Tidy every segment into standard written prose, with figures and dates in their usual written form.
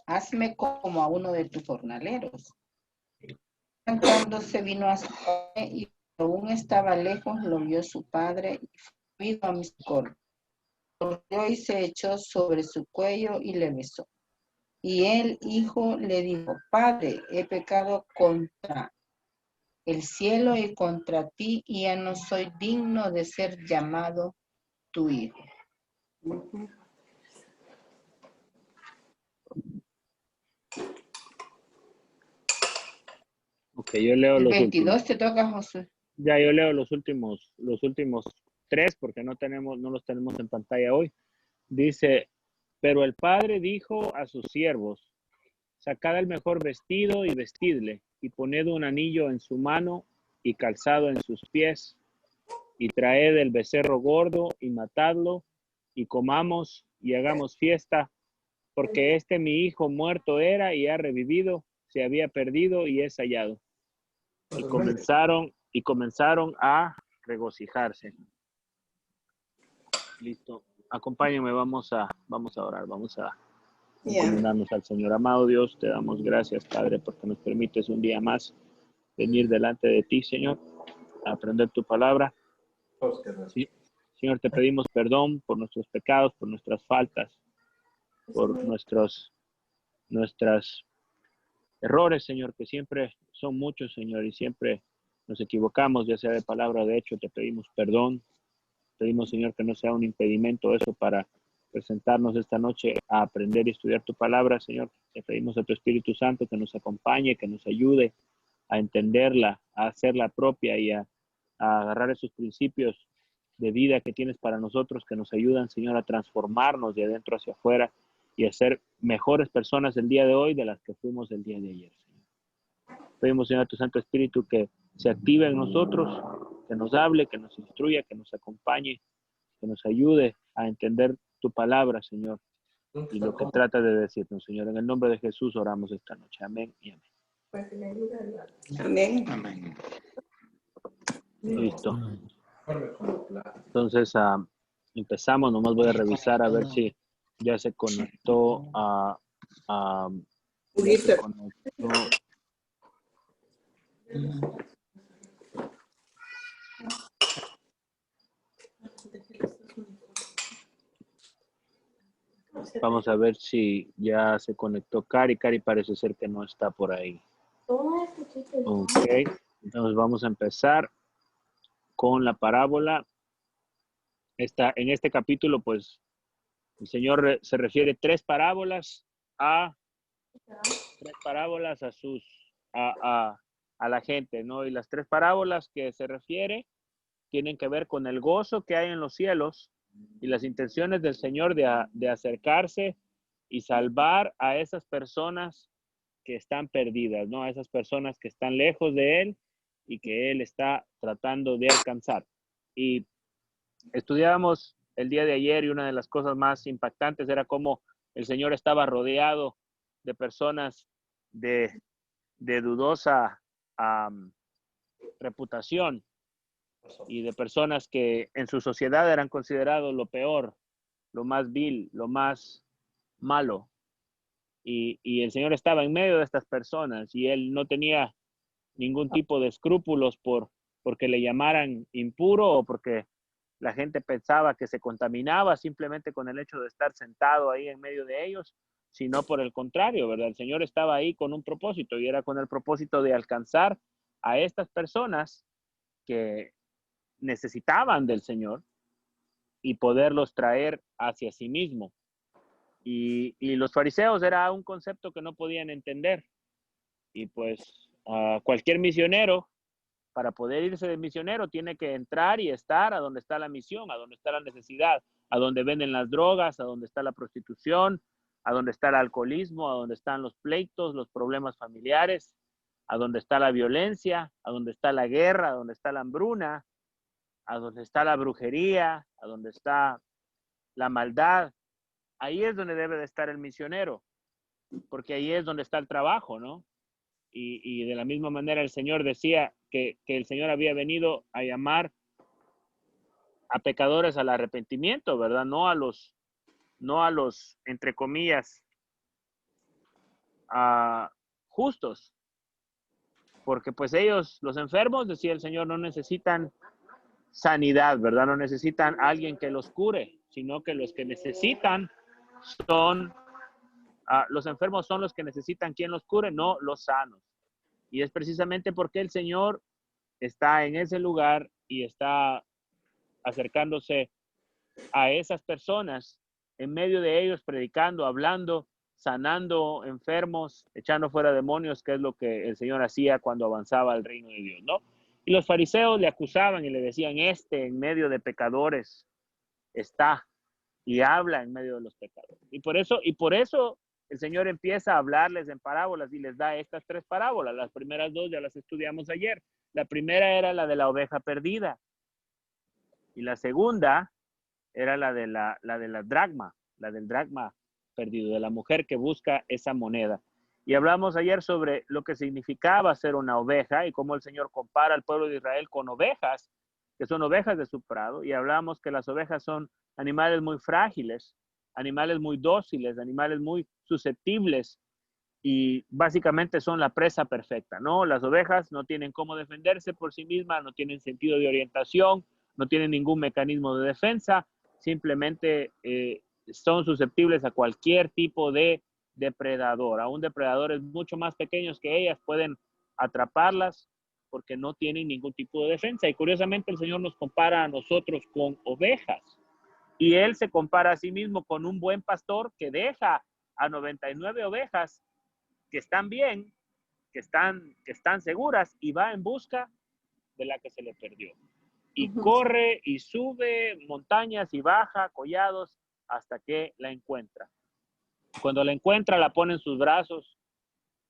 hazme como a uno de tus jornaleros. Cuando se vino a su padre y aún estaba lejos, lo vio su padre y fue a misericordia. Corrió y se echó sobre su cuello y le besó. Y el hijo le dijo, Padre, he pecado contra el cielo y contra ti, y ya no soy digno de ser llamado tu hijo. Ok, yo leo El los 22 últimos. te toca, José. Ya, yo leo los últimos 3 porque no los tenemos en pantalla hoy. Dice, pero el padre dijo a sus siervos, sacad el mejor vestido y vestidle, y poned un anillo en su mano y calzado en sus pies, y traed el becerro gordo y matadlo, y comamos y hagamos fiesta, porque mi hijo muerto era y ha revivido, se había perdido y es hallado. Y comenzaron a regocijarse. Listo. Acompáñenme, vamos a orar, vamos a encomendarnos al Señor. Amado Dios, te damos gracias, Padre, porque nos permites un día más venir delante de ti, Señor, a aprender tu palabra. Sí. Señor, te pedimos perdón por nuestros pecados, por nuestras faltas, por nuestras errores, Señor, que siempre son muchos, Señor, y siempre nos equivocamos, ya sea de palabra o de hecho. Te pedimos perdón. Pedimos, Señor, que no sea un impedimento eso para presentarnos esta noche a aprender y estudiar tu palabra, Señor. Te pedimos a tu Espíritu Santo que nos acompañe, que nos ayude a entenderla, a hacerla propia y a agarrar esos principios de vida que tienes para nosotros, que nos ayudan, Señor, a transformarnos de adentro hacia afuera y a ser mejores personas el día de hoy de las que fuimos el día de ayer, Señor. Pedimos, Señor, a tu Santo Espíritu que se active en nosotros, que nos hable, que nos instruya, que nos acompañe, que nos ayude a entender tu palabra, Señor, y lo que trata de decirnos, Señor. En el nombre de Jesús oramos esta noche. Amén y amén. Amén. Amén. Listo. Entonces, empezamos. Nomás voy a revisar a ver si ya se conectó ya se conectó. Vamos a ver si ya se conectó Cari. Cari parece ser que no está por ahí. Ok, entonces vamos a empezar con la parábola. En este capítulo, pues, el Señor se refiere tres parábolas a a la gente, ¿no? Y las tres parábolas que se refiere tienen que ver con el gozo que hay en los cielos y las intenciones del Señor de acercarse y salvar a esas personas que están perdidas, ¿no? A esas personas que están lejos de Él y que Él está tratando de alcanzar. Y estudiábamos el día de ayer y una de las cosas más impactantes era cómo el Señor estaba rodeado de personas de dudosa reputación y de personas que en su sociedad eran considerados lo peor, lo más vil, lo más malo. Y el Señor estaba en medio de estas personas y Él no tenía ningún tipo de escrúpulos porque le llamaran impuro o porque la gente pensaba que se contaminaba simplemente con el hecho de estar sentado ahí en medio de ellos, sino por el contrario, ¿verdad? El Señor estaba ahí con un propósito y era con el propósito de alcanzar a estas personas que necesitaban del Señor y poderlos traer hacia sí mismo. Y los fariseos era un concepto que no podían entender. Y pues cualquier misionero, para poder irse de misionero, tiene que entrar y estar a donde está la misión, a donde está la necesidad, a donde venden las drogas, a donde está la prostitución, a donde está el alcoholismo, a donde están los pleitos, los problemas familiares, a donde está la violencia, a donde está la guerra, a donde está la hambruna, a donde está la brujería, a donde está la maldad. Ahí es donde debe de estar el misionero, porque ahí es donde está el trabajo, ¿no? Y de la misma manera el Señor decía que el Señor había venido a llamar a pecadores al arrepentimiento, ¿verdad? No a los, entre comillas, justos, porque pues ellos, los enfermos, decía el Señor, no necesitan sanidad, ¿verdad? No necesitan alguien que los cure, sino que los que necesitan son, los enfermos son los que necesitan quien los cure, no los sanos. Y es precisamente porque el Señor está en ese lugar y está acercándose a esas personas, en medio de ellos, predicando, hablando, sanando enfermos, echando fuera demonios, que es lo que el Señor hacía cuando avanzaba al reino de Dios, ¿no? Y los fariseos le acusaban y le decían, en medio de pecadores está y habla en medio de los pecadores. Y por eso el Señor empieza a hablarles en parábolas y les da estas 3 parábolas. Las primeras 2 ya las estudiamos ayer. La primera era la de la oveja perdida. Y la segunda era la de la dracma, la del dracma perdido, de la mujer que busca esa moneda. Y hablamos ayer sobre lo que significaba ser una oveja y cómo el Señor compara al pueblo de Israel con ovejas, que son ovejas de su prado. Y hablamos que las ovejas son animales muy frágiles, animales muy dóciles, animales muy susceptibles y básicamente son la presa perfecta, ¿no? Las ovejas no tienen cómo defenderse por sí mismas, no tienen sentido de orientación, no tienen ningún mecanismo de defensa, simplemente son susceptibles a cualquier tipo de depredador. Aún depredadores mucho más pequeños que ellas pueden atraparlas porque no tienen ningún tipo de defensa. Y curiosamente el Señor nos compara a nosotros con ovejas. Y Él se compara a sí mismo con un buen pastor que deja a 99 ovejas que están bien, que están seguras y va en busca de la que se le perdió. Y corre y sube montañas y baja collados hasta que la encuentra. Cuando la encuentra, la pone en sus brazos,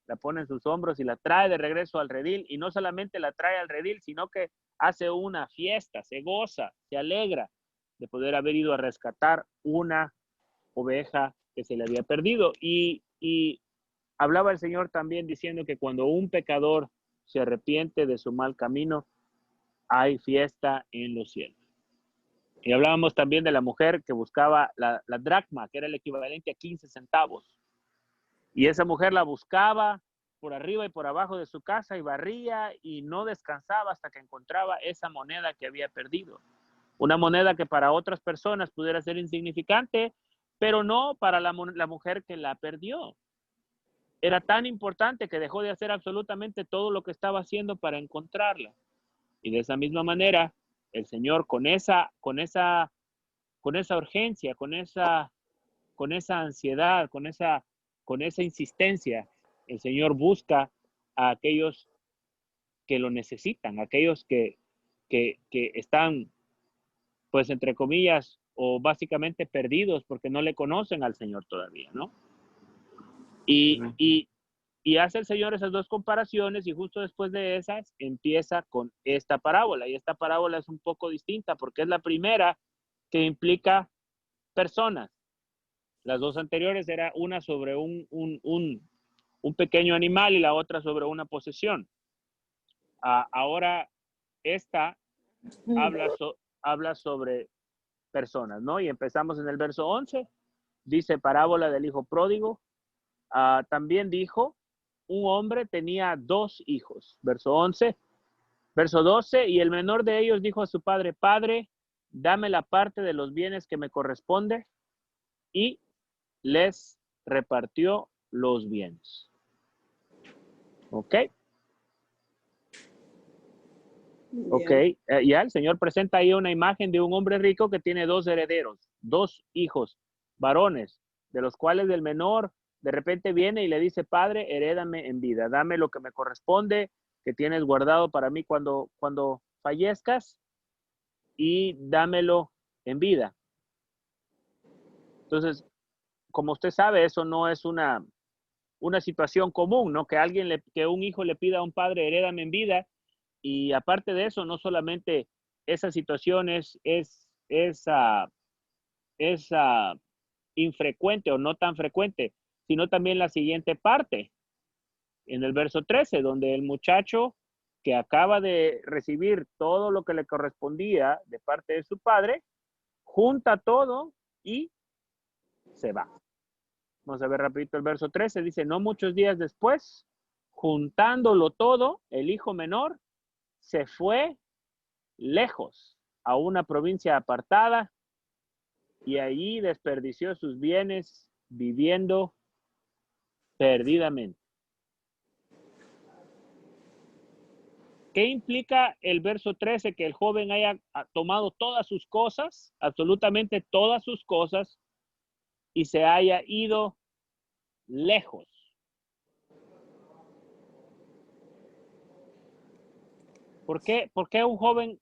la pone en sus hombros y la trae de regreso al redil. Y no solamente la trae al redil, sino que hace una fiesta, se goza, se alegra de poder haber ido a rescatar una oveja que se le había perdido. Y hablaba el Señor también diciendo que cuando un pecador se arrepiente de su mal camino, hay fiesta en los cielos. Y hablábamos también de la mujer que buscaba la dracma, que era el equivalente a 15 centavos. Y esa mujer la buscaba por arriba y por abajo de su casa y barría y no descansaba hasta que encontraba esa moneda que había perdido. Una moneda que para otras personas pudiera ser insignificante, pero no para la mujer que la perdió. Era tan importante que dejó de hacer absolutamente todo lo que estaba haciendo para encontrarla. Y de esa misma manera, el Señor con esa urgencia, con esa ansiedad, con esa insistencia, el Señor busca a aquellos que lo necesitan, aquellos que están, pues, entre comillas, o básicamente perdidos porque no le conocen al Señor todavía, ¿no? Y hace el Señor esas 2 comparaciones y justo después de esas empieza con esta parábola. Y esta parábola es un poco distinta porque es la primera que implica personas. Las 2 anteriores era una sobre un pequeño animal y la otra sobre una posesión. Ahora esta habla sobre personas, ¿no? Y empezamos en el verso 11. Dice parábola del hijo pródigo. También dijo, un hombre tenía 2 hijos. Verso 11. Verso 12. Y el menor de ellos dijo a su padre, Padre, dame la parte de los bienes que me corresponde. Y les repartió los bienes. ¿Ok? Ok. Ya el Señor presenta ahí una imagen de un hombre rico que tiene 2 herederos, 2 hijos varones, de los cuales el menor de repente viene y le dice, Padre, herédame en vida, dame lo que me corresponde, que tienes guardado para mí cuando fallezcas, y dámelo en vida. Entonces, como usted sabe, eso no es una situación común, ¿no? Que un hijo le pida a un padre, herédame en vida, y aparte de eso, no solamente esa situación es infrecuente o no tan frecuente, sino también la siguiente parte, en el verso 13, donde el muchacho que acaba de recibir todo lo que le correspondía de parte de su padre, junta todo y se va. Vamos a ver rapidito el verso 13. Dice, no muchos días después, juntándolo todo, el hijo menor se fue lejos a una provincia apartada y allí desperdició sus bienes viviendo perdidamente. ¿Qué implica el verso 13? Que el joven haya tomado todas sus cosas, absolutamente todas sus cosas, y se haya ido lejos. ¿Por qué un joven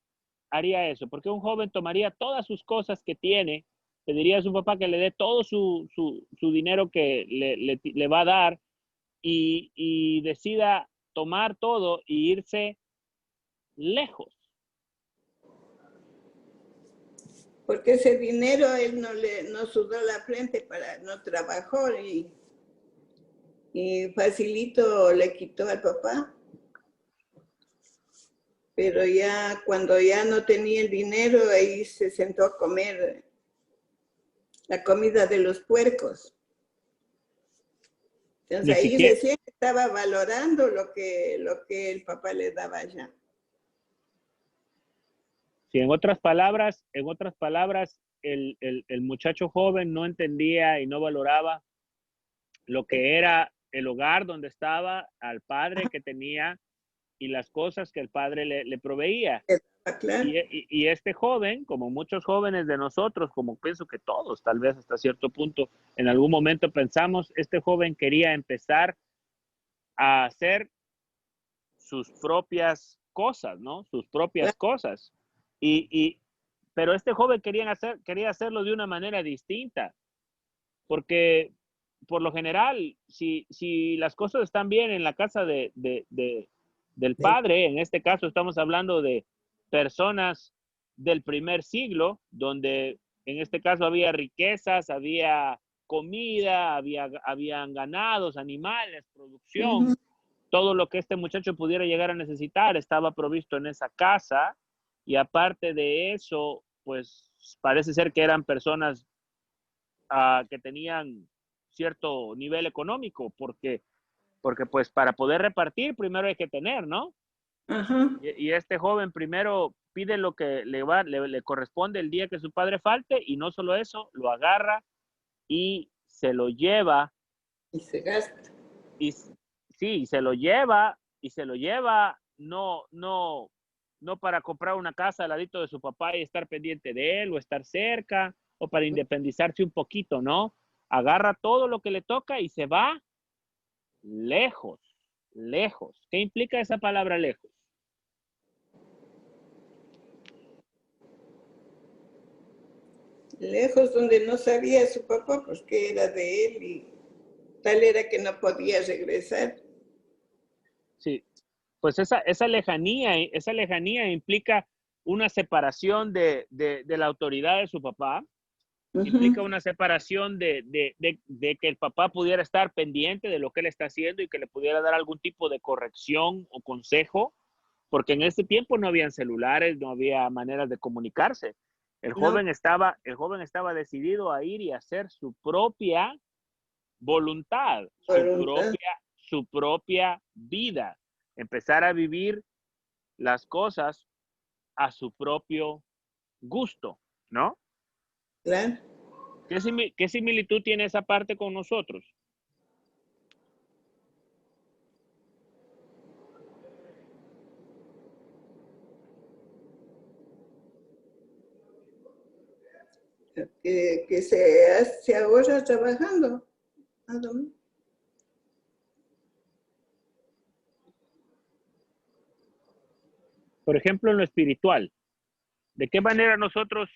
haría eso? ¿Por qué un joven tomaría todas sus cosas que tiene, le diría a su papá que le dé todo su dinero que le va a dar y decida tomar todo e irse lejos? Porque ese dinero él no sudó la frente, no trabajó y facilito le quitó al papá. Pero ya cuando ya no tenía el dinero, ahí se sentó a comer la comida de los puercos. Entonces ahí recién estaba valorando lo que el papá le daba ya. Sí, en otras palabras, el muchacho joven no entendía y no valoraba lo que era el hogar donde estaba, al padre que tenía y las cosas que el padre le proveía. Claro. Y este joven, como muchos jóvenes de nosotros, como pienso que todos, tal vez hasta cierto punto, en algún momento pensamos, este joven quería empezar a hacer sus propias cosas, ¿no? Sus propias cosas. Pero este joven quería hacerlo de una manera distinta, porque por lo general, si las cosas están bien en la casa del padre, en este caso estamos hablando de personas del primer siglo, donde en este caso había riquezas, había comida, habían ganados, animales, producción, todo lo que este muchacho pudiera llegar a necesitar estaba provisto en esa casa, y aparte de eso, pues parece ser que eran personas que tenían cierto nivel económico, porque pues para poder repartir primero hay que tener, ¿no? Y este joven primero pide lo que le corresponde el día que su padre falte, y no solo eso, lo agarra y se lo lleva. Y se gasta. Y sí, se lo lleva no para comprar una casa al ladito de su papá y estar pendiente de él o estar cerca o para independizarse un poquito, ¿no? Agarra todo lo que le toca y se va lejos, lejos. ¿Qué implica esa palabra lejos? Lejos, donde no sabía su papá, pues que era de él y tal era que no podía regresar. Sí, pues esa lejanía implica una separación de la autoridad de su papá. Implica una separación de que el papá pudiera estar pendiente de lo que él está haciendo y que le pudiera dar algún tipo de corrección o consejo, porque en ese tiempo no habían celulares, no había maneras de comunicarse. El joven estaba decidido a ir y hacer su propia voluntad, su propia vida, empezar a vivir las cosas a su propio gusto, ¿no? Claro. ¿Qué similitud tiene esa parte con nosotros? Que se ahorra trabajando. Por ejemplo, en lo espiritual, ¿de qué manera nosotros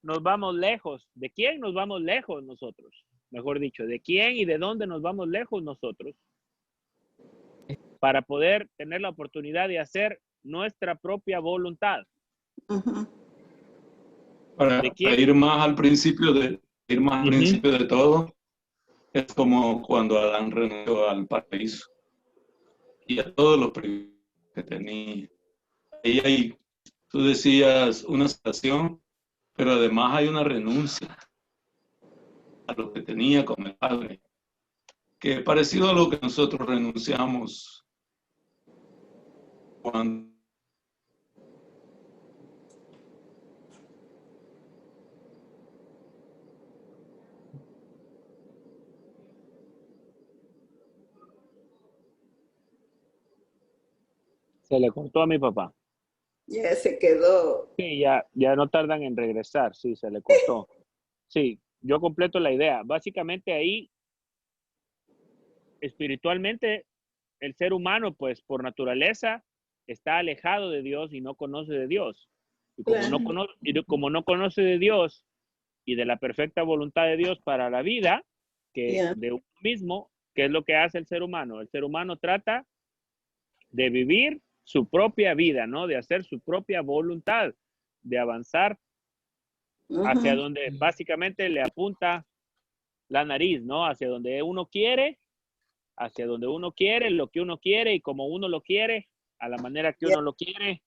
nos vamos lejos? ¿De quién nos vamos lejos nosotros? Mejor dicho, ¿de quién y de dónde nos vamos lejos nosotros? Para poder tener la oportunidad de hacer nuestra propia voluntad. Para ir más al principio de todo, es como cuando Adán renunció al paraíso y a todos los privilegios que tenía. Y ahí tú decías una situación, pero además hay una renuncia. a lo que tenía con el Padre, que es parecido a lo que nosotros renunciamos cuando Se le cortó a mi papá. Ya se quedó. Sí, ya no tardan en regresar. Sí, se le cortó. Sí, yo completo la idea. Básicamente ahí, espiritualmente, el ser humano, pues por naturaleza, está alejado de Dios y no conoce de Dios. Y Claro. como no conoce de Dios y de la perfecta voluntad de Dios para la vida, que Ya. de uno mismo, ¿qué es lo que hace el ser humano? El ser humano trata de vivir su propia vida, ¿no? De hacer su propia voluntad, de avanzar hacia Ujú. donde básicamente le apunta la nariz, ¿no? Hacia donde uno quiere, lo que uno quiere y como uno lo quiere, a la manera que Ya. uno lo quiere,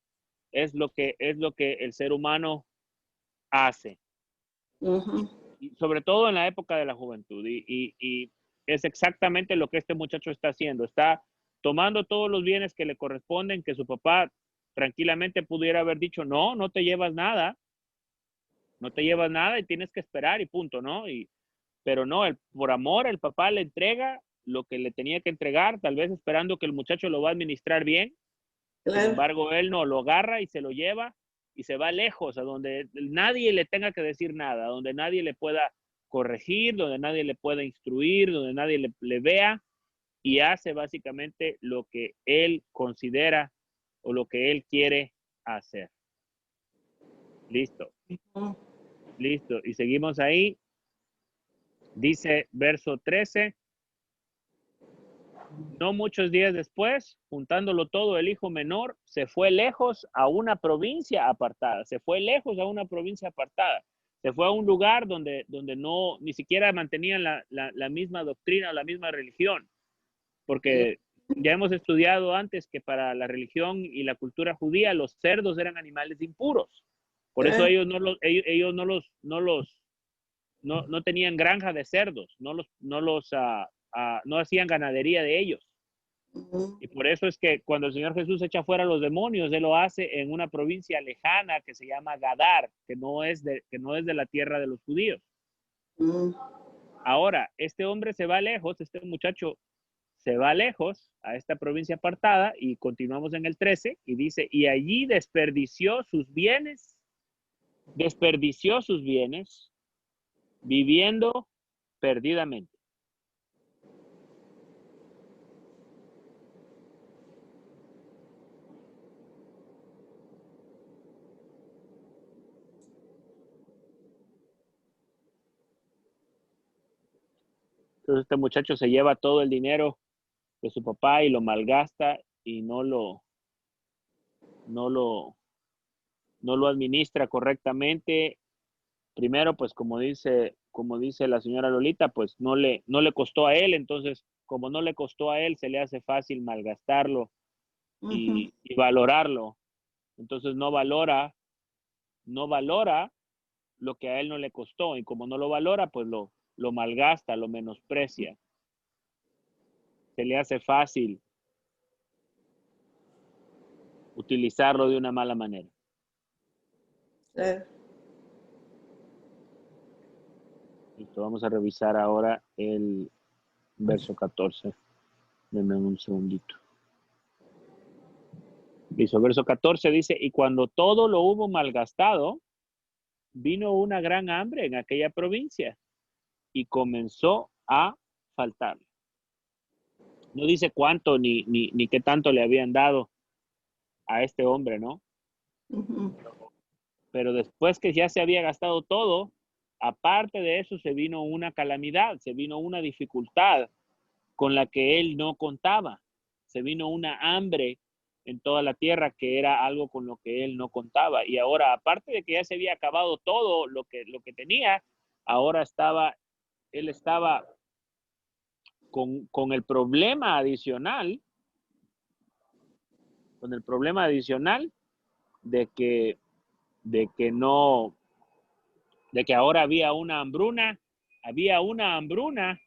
es lo que el ser humano hace. Ujú. Y sobre todo en la época de la juventud. Y es exactamente lo que este muchacho está haciendo. Está tomando todos los bienes que le corresponden, que su papá tranquilamente pudiera haber dicho, no, no te llevas nada, no te llevas nada y tienes que esperar y punto, ¿no? Pero no, por amor, el papá le entrega lo que le tenía que entregar, tal vez esperando que el muchacho lo va a administrar bien. Sin Claro. embargo, él no, lo agarra y se lo lleva y se va lejos, a donde nadie le tenga que decir nada, donde nadie le pueda corregir, donde nadie le pueda instruir, donde nadie le vea, y hace básicamente lo que él considera o lo que él quiere hacer. Listo, Ujú. listo. Y seguimos ahí. Dice verso 13. No muchos días después, juntándolo todo, el hijo menor se fue lejos a una provincia apartada. Se fue lejos a una provincia apartada. Se fue a un lugar donde no, ni siquiera mantenían la misma doctrina o la misma religión. Porque ya hemos estudiado antes que para la religión y la cultura judía, los cerdos eran animales impuros. Por eso Claro. ellos no tenían granja de cerdos, no hacían ganadería de ellos. Ujú. Y por eso es que cuando el Señor Jesús echa fuera a los demonios, Él lo hace en una provincia lejana que se llama Gadar, que no es de la tierra de los judíos. Ujú. Ahora, este hombre se va lejos, este muchacho se va lejos a esta provincia apartada y continuamos en el 13 y dice, y allí desperdició sus bienes viviendo perdidamente. Entonces este muchacho se lleva todo el dinero de su papá y lo malgasta y no lo administra correctamente. Primero, pues como dice la señora Lolita, pues no le costó a él, entonces como no le costó a él, se le hace fácil malgastarlo Ujú. y valorarlo. Entonces no valora lo que a él no le costó y como no lo valora, pues lo malgasta, lo menosprecia. Se le hace fácil utilizarlo de una mala manera. Claro. Listo, vamos a revisar ahora el verso 14. Denme un segundito. Listo, verso 14 dice, y cuando todo lo hubo malgastado, vino una gran hambre en aquella provincia y comenzó a faltar. No dice cuánto ni qué tanto le habían dado a este hombre, ¿no? Ujú. Pero después que ya se había gastado todo, aparte de eso se vino una calamidad, se vino una dificultad con la que él no contaba. Se vino una hambre en toda la tierra que era algo con lo que él no contaba. Y ahora, aparte de que ya se había acabado todo lo que tenía, ahora él estaba con el problema adicional, de que, de que ahora había una hambruna había una hambruna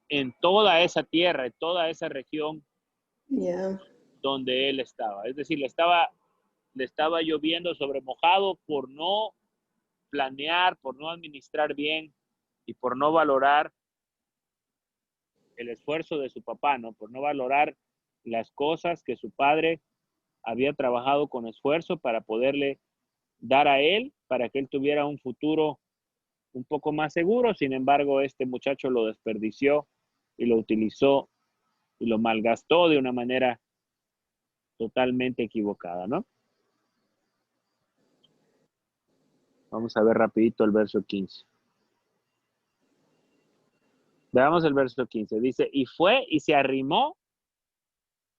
en toda esa tierra, en toda esa región Ya. donde él estaba. Es decir, le estaba lloviendo sobre mojado por no planear, por no administrar bien y por no valorar el esfuerzo de su papá, ¿no? Por no valorar las cosas que su padre había trabajado con esfuerzo para poderle dar a él, para que él tuviera un futuro un poco más seguro. Sin embargo, este muchacho lo desperdició y lo utilizó y lo malgastó de una manera totalmente equivocada, ¿no? Vamos a ver rapidito el verso 15. Veamos el verso 15. Dice, y fue y se arrimó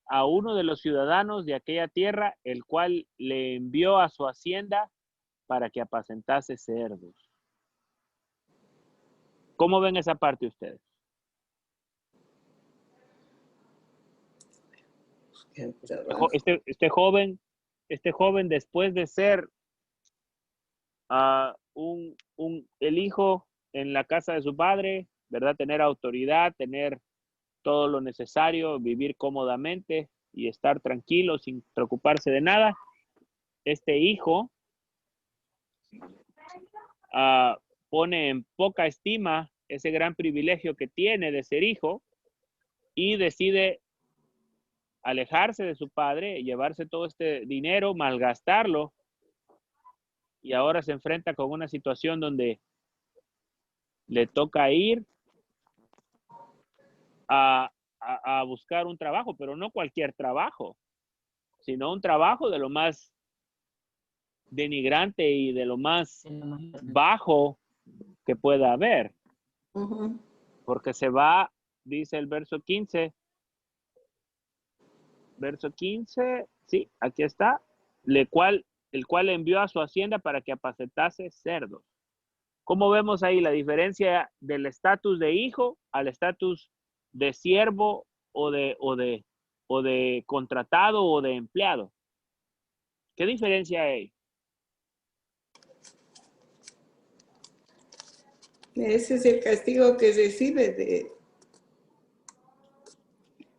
a uno de los ciudadanos de aquella tierra, el cual le envió a su hacienda para que apacentase cerdos. ¿Cómo ven esa parte ustedes? Este joven, después de ser el hijo en la casa de su padre, ¿verdad? Tener autoridad, tener todo lo necesario, vivir cómodamente y estar tranquilo sin preocuparse de nada. Este hijo pone en poca estima ese gran privilegio que tiene de ser hijo y decide alejarse de su padre, llevarse todo este dinero, malgastarlo, y ahora se enfrenta con una situación donde le toca ir a buscar un trabajo, pero no cualquier trabajo, sino un trabajo de lo más denigrante y de lo más bajo que pueda haber. Porque se va, dice el verso 15, sí, aquí está, el cual envió a su hacienda para que apacentase cerdos. ¿Cómo vemos ahí la diferencia del estatus de hijo al estatus de siervo o de contratado o de empleado? ¿Qué diferencia hay? Ese es el castigo que recibe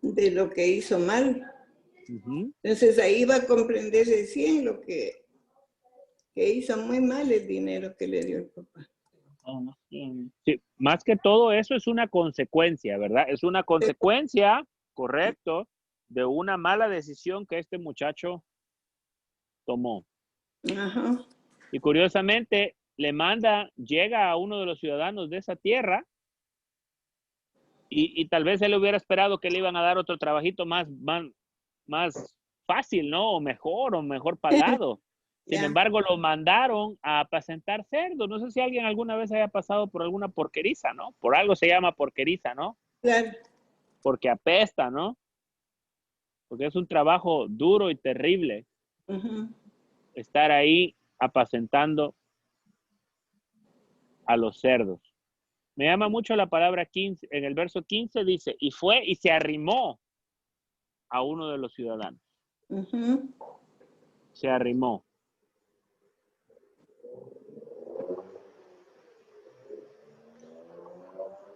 de lo que hizo mal. Entonces ahí va a comprender recién lo que hizo muy mal el dinero que le dio el papá. Sí, más que todo eso es una consecuencia, ¿verdad? Es una consecuencia, correcto, de una mala decisión que este muchacho tomó. Ajá. Y curiosamente llega a uno de los ciudadanos de esa tierra y tal vez él hubiera esperado que le iban a dar otro trabajito más fácil, ¿no? O mejor pagado. Sin embargo, lo mandaron a apacentar cerdos. No sé si alguien alguna vez haya pasado por alguna porqueriza, ¿no? Por algo se llama porqueriza, ¿no? Claro. Porque apesta, ¿no? Porque es un trabajo duro y terrible estar ahí apacentando a los cerdos. Me llama mucho la palabra 15. En el verso 15 dice, y fue y se arrimó a uno de los ciudadanos. Se arrimó.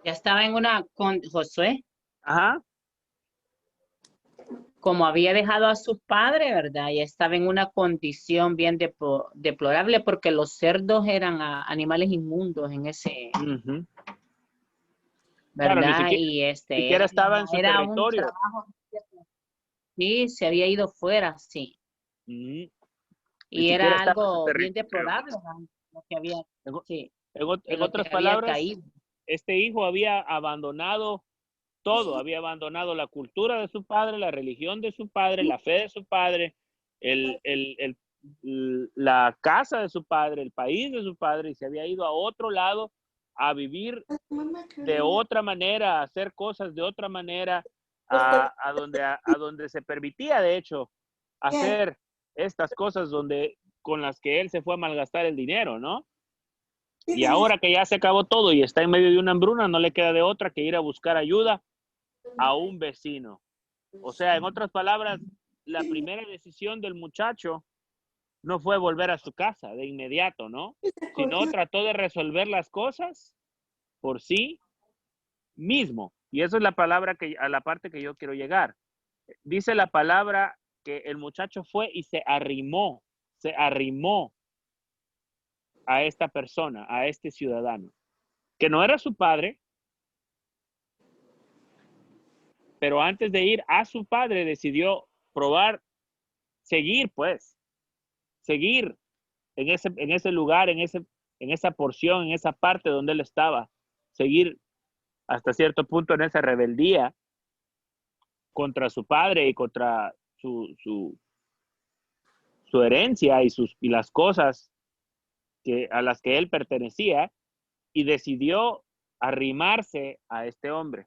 Ya estaba en con Josué. Ajá. Como había dejado a sus padres, ¿verdad? Ya estaba en una condición bien deplorable porque los cerdos eran animales inmundos en ese, ¿verdad? Claro, y siquiera estaba en su territorio. Un trabajo, sí, se había ido fuera, sí. Y era algo bien deplorable, ¿verdad? Lo que había, sí, en otras palabras, este hijo había abandonado todo, había abandonado la cultura de su padre, la religión de su padre, la fe de su padre, la casa de su padre, el país de su padre, y se había ido a otro lado a vivir de otra manera, a hacer cosas de otra manera, a donde se permitía, de hecho, hacer estas cosas con las que él se fue a malgastar el dinero, ¿no? Y ahora que ya se acabó todo y está en medio de una hambruna, no le queda de otra que ir a buscar ayuda a un vecino. O sea, en otras palabras, la primera decisión del muchacho no fue volver a su casa de inmediato, ¿no? Sino trató de resolver las cosas por sí mismo. Y eso es la palabra a la parte que yo quiero llegar. Dice la palabra que el muchacho fue y se arrimó a esta persona, a este ciudadano, que no era su padre, pero antes de ir a su padre decidió probar, seguir en ese lugar, en esa porción, en esa parte donde él estaba, seguir hasta cierto punto en esa rebeldía contra su padre y contra su herencia y las cosas a las que él pertenecía, y decidió arrimarse a este hombre.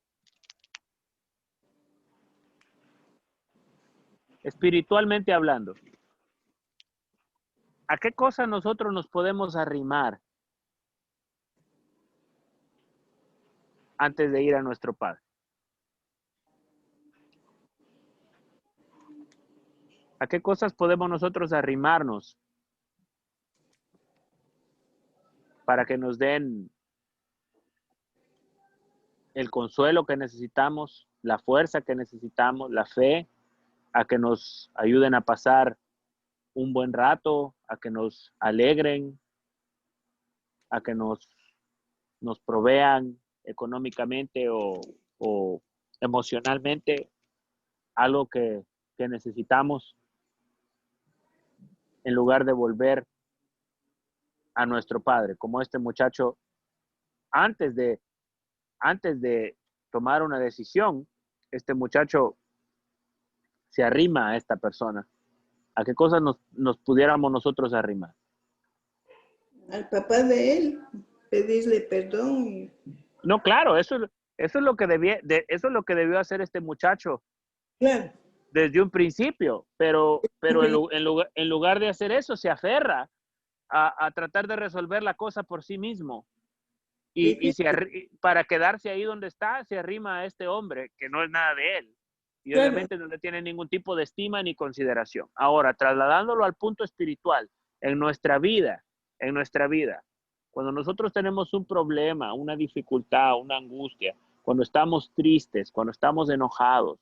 Espiritualmente hablando, ¿a qué cosa nosotros nos podemos arrimar antes de ir a nuestro Padre? ¿A qué cosas podemos nosotros arrimarnos para que nos den el consuelo que necesitamos, la fuerza que necesitamos, la fe, a que nos ayuden a pasar un buen rato, a que nos alegren, a que nos provean económicamente o emocionalmente algo que necesitamos, en lugar de volver a nuestro Padre, como este muchacho antes de tomar una decisión, este muchacho se arrima a esta persona. ¿A qué cosas nos pudiéramos nosotros arrimar? Al papá de él, pedirle perdón. No, claro, eso es lo que debió hacer este muchacho. Claro. Desde un principio, pero en lugar de hacer eso, se aferra a tratar de resolver la cosa por sí mismo. Y para quedarse ahí donde está, se arrima a este hombre, que no es nada de él. Y claro, obviamente no le tiene ningún tipo de estima ni consideración. Ahora, trasladándolo al punto espiritual, en nuestra vida, cuando nosotros tenemos un problema, una dificultad, una angustia, cuando estamos tristes, cuando estamos enojados,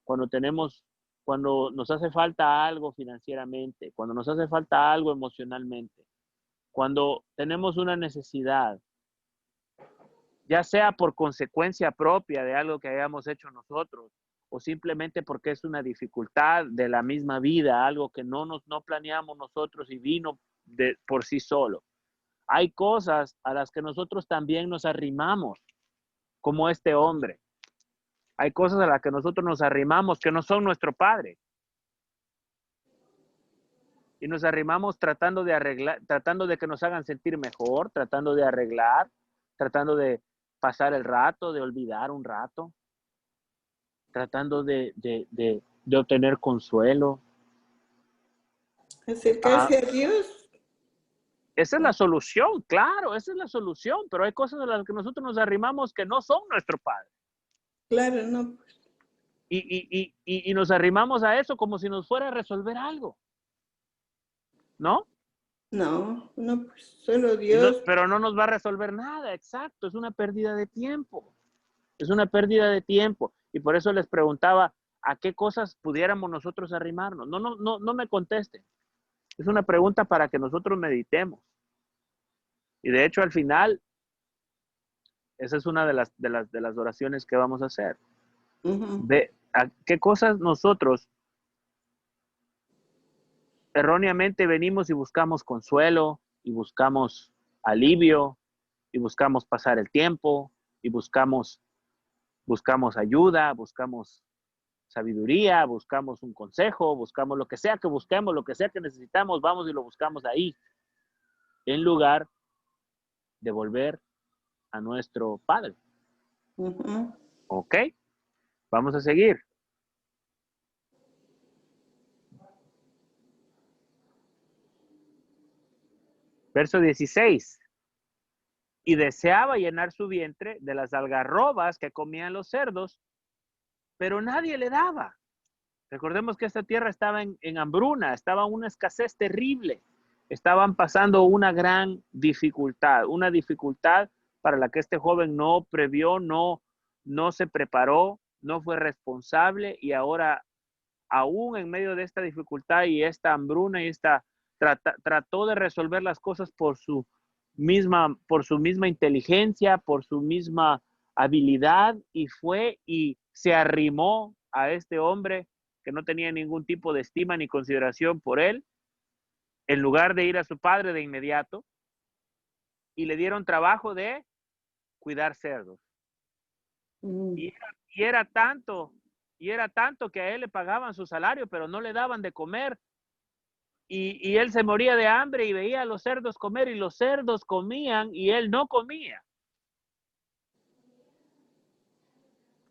cuando nos hace falta algo financieramente, cuando nos hace falta algo emocionalmente, cuando tenemos una necesidad, ya sea por consecuencia propia de algo que hayamos hecho nosotros, o simplemente porque es una dificultad de la misma vida, algo que no planeamos nosotros y vino por sí solo. Hay cosas a las que nosotros también nos arrimamos, como este hombre. Hay cosas a las que nosotros nos arrimamos que no son nuestro Padre. Y nos arrimamos tratando de arreglar, tratando de que nos hagan sentir mejor, tratando de arreglar, tratando de pasar el rato, de olvidar un rato, tratando de obtener consuelo. Acercarse a Dios. Esa es la solución, claro, esa es la solución, pero hay cosas a las que nosotros nos arrimamos que no son nuestro Padre. Claro, no. Y nos arrimamos a eso como si nos fuera a resolver algo. ¿No? No, pues solo Dios. Pero no nos va a resolver nada, exacto, es una pérdida de tiempo. Es una pérdida de tiempo. Y por eso les preguntaba, ¿a qué cosas pudiéramos nosotros arrimarnos? No me contesten. Es una pregunta para que nosotros meditemos. Y de hecho, al final, esa es una de las oraciones que vamos a hacer. De a qué cosas nosotros erróneamente venimos y buscamos consuelo, y buscamos alivio, y buscamos pasar el tiempo, y buscamos ayuda, buscamos sabiduría, buscamos un consejo, buscamos lo que sea que busquemos, lo que sea que necesitamos, vamos y lo buscamos ahí, en lugar de volver a nuestro Padre. ¿Ok? Vamos a seguir. Verso 16. Y deseaba llenar su vientre de las algarrobas que comían los cerdos, pero nadie le daba. Recordemos que esta tierra estaba en hambruna, estaba en una escasez terrible. Estaban pasando una gran dificultad, una dificultad para la que este joven no previó, no se preparó, no fue responsable y ahora, aún en medio de esta dificultad y esta hambruna y trató de resolver las cosas por su misma inteligencia, por su misma habilidad, y fue y se arrimó a este hombre que no tenía ningún tipo de estima ni consideración por él, en lugar de ir a su padre de inmediato, y le dieron trabajo de cuidar cerdos. Y era tanto que a él le pagaban su salario, pero no le daban de comer. Y él se moría de hambre y veía a los cerdos comer, y los cerdos comían y él no comía.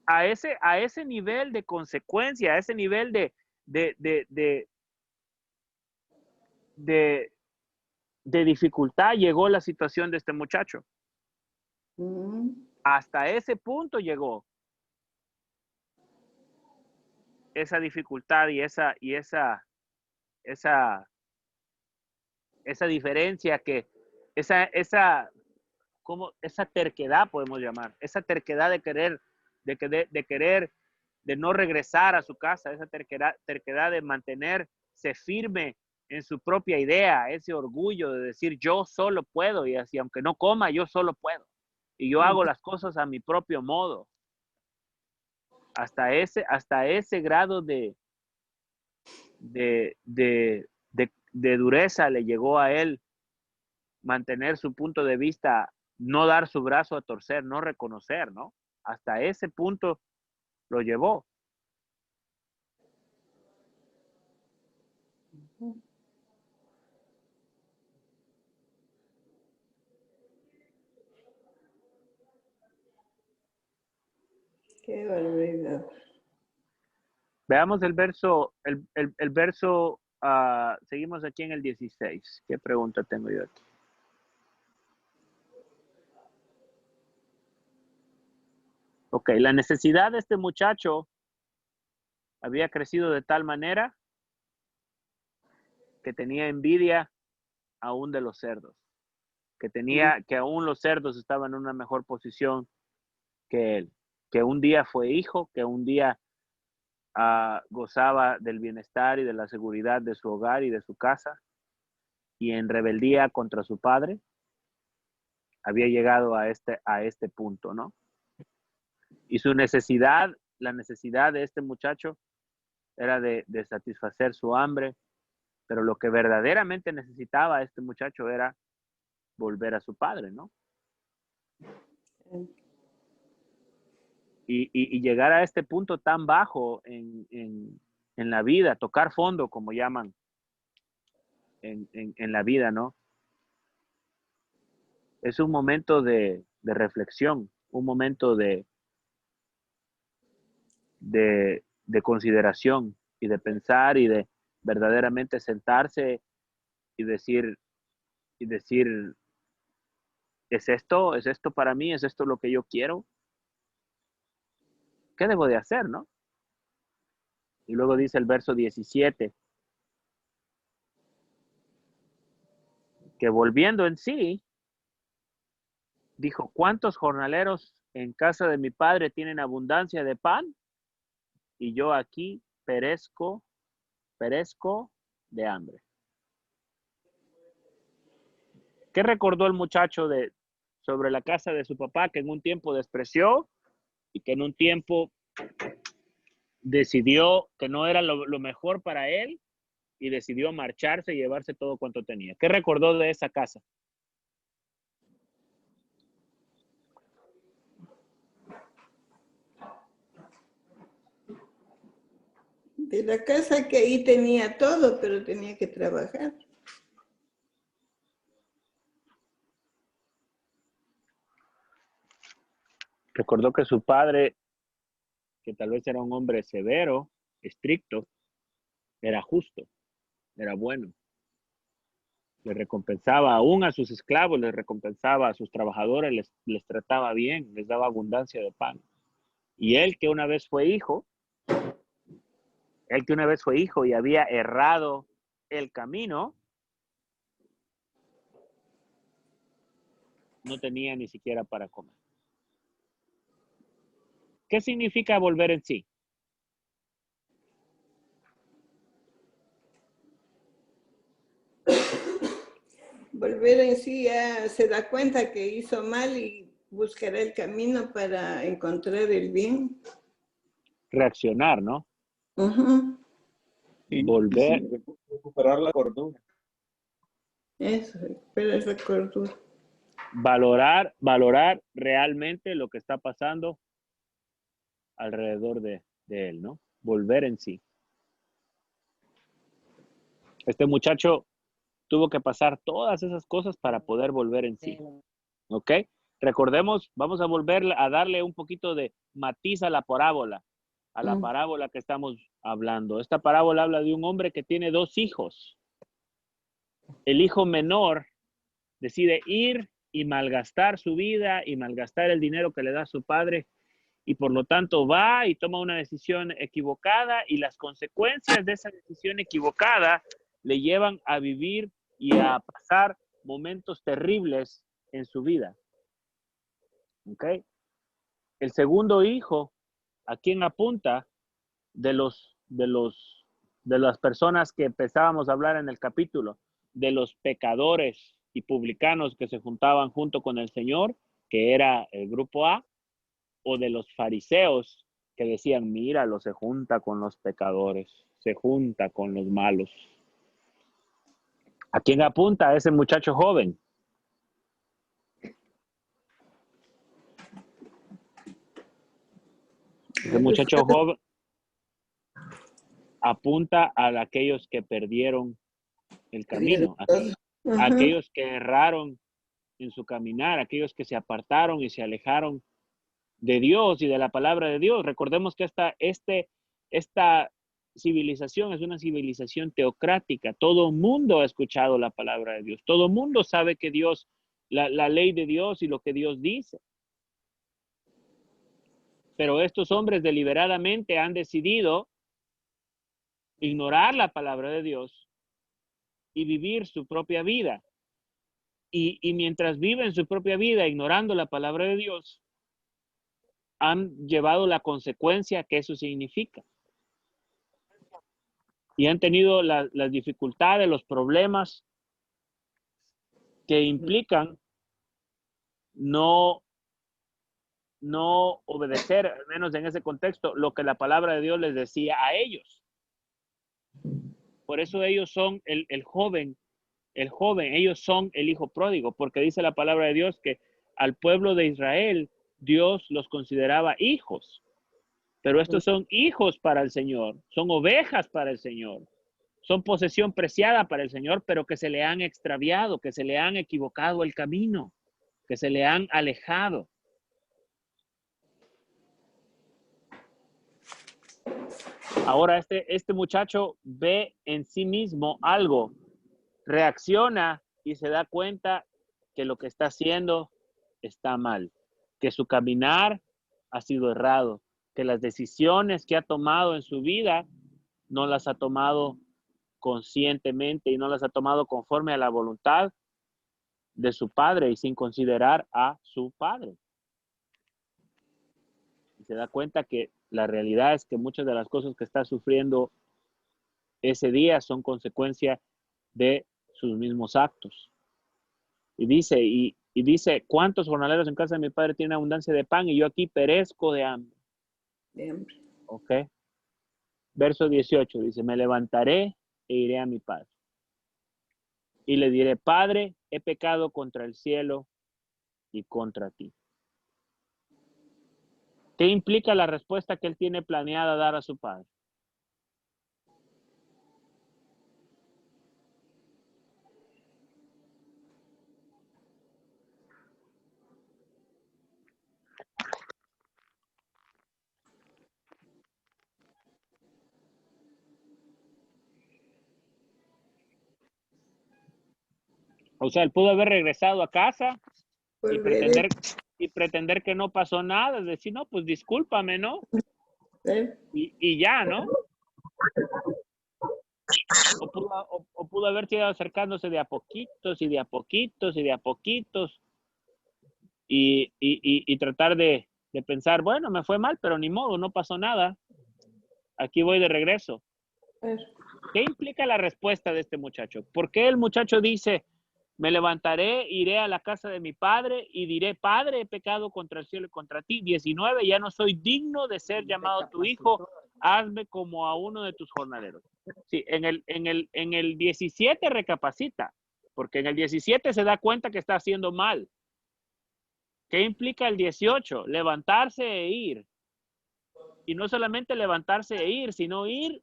A ese nivel de consecuencia, a ese nivel de dificultad llegó la situación de este muchacho. Hasta ese punto llegó esa dificultad y esa diferencia, que esa terquedad, podemos llamar, esa terquedad de querer, de no regresar a su casa, esa terquedad de mantenerse firme en su propia idea, ese orgullo de decir yo solo puedo, y así aunque no coma, yo solo puedo, y yo hago las cosas a mi propio modo. Hasta ese grado de dureza le llegó a él mantener su punto de vista, no dar su brazo a torcer, no reconocer, ¿no? Hasta ese punto lo llevó. Qué barbaridad. Veamos el verso, seguimos aquí en el 16. ¿Qué pregunta tengo yo aquí? Ok, la necesidad de este muchacho había crecido de tal manera que tenía envidia aún de los cerdos, que aún los cerdos estaban en una mejor posición que él, que un día fue hijo, que un día gozaba del bienestar y de la seguridad de su hogar y de su casa, y en rebeldía contra su padre había llegado a este punto, ¿no? Y su necesidad, la necesidad de este muchacho era de satisfacer su hambre, pero lo que verdaderamente necesitaba este muchacho era volver a su padre, ¿no? Y llegar a este punto tan bajo en la vida, tocar fondo, como llaman en la vida, ¿no? Es un momento de reflexión, un momento de consideración y de pensar y de verdaderamente sentarse y decir, ¿es esto para mí? ¿Es esto lo que yo quiero? ¿Qué debo de hacer, no? Y luego dice el verso 17, que volviendo en sí, dijo, ¿cuántos jornaleros en casa de mi padre tienen abundancia de pan? Y yo aquí perezco de hambre. ¿Qué recordó el muchacho sobre la casa de su papá, que en un tiempo despreció y que en un tiempo decidió que no era lo mejor para él y decidió marcharse y llevarse todo cuanto tenía? ¿Qué recordó de esa casa? De la casa que ahí tenía todo, pero tenía que trabajar. Recordó que su padre, que tal vez era un hombre severo, estricto, era justo, era bueno. Le recompensaba aún a sus esclavos, les recompensaba a sus trabajadores, les trataba bien, les daba abundancia de pan. Y él que una vez fue hijo y había errado el camino, no tenía ni siquiera para comer. ¿Qué significa volver en sí? Volver en sí ya se da cuenta que hizo mal y buscará el camino para encontrar el bien. Reaccionar, ¿no? Uh-huh. Volver. Recuperar la cordura. Eso, recuperar esa cordura. Valorar realmente lo que está pasando alrededor de él, ¿no? Volver en sí. Este muchacho tuvo que pasar todas esas cosas para poder volver en sí. ¿Ok? Recordemos, vamos a volver a darle un poquito de matiz a la parábola que estamos hablando. Esta parábola habla de un hombre que tiene 2 hijos. El hijo menor decide ir y malgastar su vida y malgastar el dinero que le da su padre, y por lo tanto va y toma una decisión equivocada, y las consecuencias de esa decisión equivocada le llevan a vivir y a pasar momentos terribles en su vida. ¿Ok? El segundo hijo, ¿a quién apunta? De las personas que empezábamos a hablar en el capítulo, de los pecadores y publicanos que se juntaban junto con el Señor, que era el grupo A, o de los fariseos que decían, míralo, se junta con los pecadores, se junta con los malos. ¿A quién apunta ese muchacho joven? Ese muchacho joven apunta a aquellos que perdieron el camino, a aquellos que erraron en su caminar, aquellos que se apartaron y se alejaron de Dios y de la palabra de Dios. Recordemos que esta civilización es una civilización teocrática. Todo el mundo ha escuchado la palabra de Dios. Todo el mundo sabe que Dios, la ley de Dios y lo que Dios dice. Pero estos hombres deliberadamente han decidido ignorar la palabra de Dios y vivir su propia vida. Y mientras viven su propia vida ignorando la palabra de Dios, han llevado la consecuencia que eso significa. Y han tenido las dificultades, los problemas que implican no obedecer, al menos en ese contexto, lo que la palabra de Dios les decía a ellos. Por eso ellos son el joven, ellos son el hijo pródigo, porque dice la palabra de Dios que al pueblo de Israel Dios los consideraba hijos. Pero estos son hijos para el Señor, son ovejas para el Señor, son posesión preciada para el Señor, pero que se le han extraviado, que se le han equivocado el camino, que se le han alejado. Ahora este muchacho ve en sí mismo algo, reacciona y se da cuenta que lo que está haciendo está mal, que su caminar ha sido errado, que las decisiones que ha tomado en su vida no las ha tomado conscientemente y no las ha tomado conforme a la voluntad de su padre y sin considerar a su padre. Y se da cuenta que la realidad es que muchas de las cosas que está sufriendo ese día son consecuencia de sus mismos actos. Y dice, ¿cuántos jornaleros en casa de mi padre tienen abundancia de pan y yo aquí perezco de hambre? Ok. Verso 18 dice, me levantaré e iré a mi padre. Y le diré, Padre, he pecado contra el cielo y contra ti. ¿Qué implica la respuesta que él tiene planeada dar a su padre? O sea, él pudo haber regresado a casa y pretender que no pasó nada, es decir, no, pues discúlpame, ¿no? Y ya, ¿no? O pudo haber ido acercándose de a poquitos y de a poquitos y de a poquitos y tratar de pensar, bueno, me fue mal, pero ni modo, no pasó nada. Aquí voy de regreso. ¿Qué implica la respuesta de este muchacho? ¿Por qué el muchacho dice, me levantaré, iré a la casa de mi padre y diré, Padre, he pecado contra el cielo y contra ti? 19, ya no soy digno de ser llamado tu hijo, hazme como a uno de tus jornaleros. Sí, en el 17 recapacita, porque en el 17 se da cuenta que está haciendo mal. ¿Qué implica el 18? Levantarse e ir. Y no solamente levantarse e ir, sino ir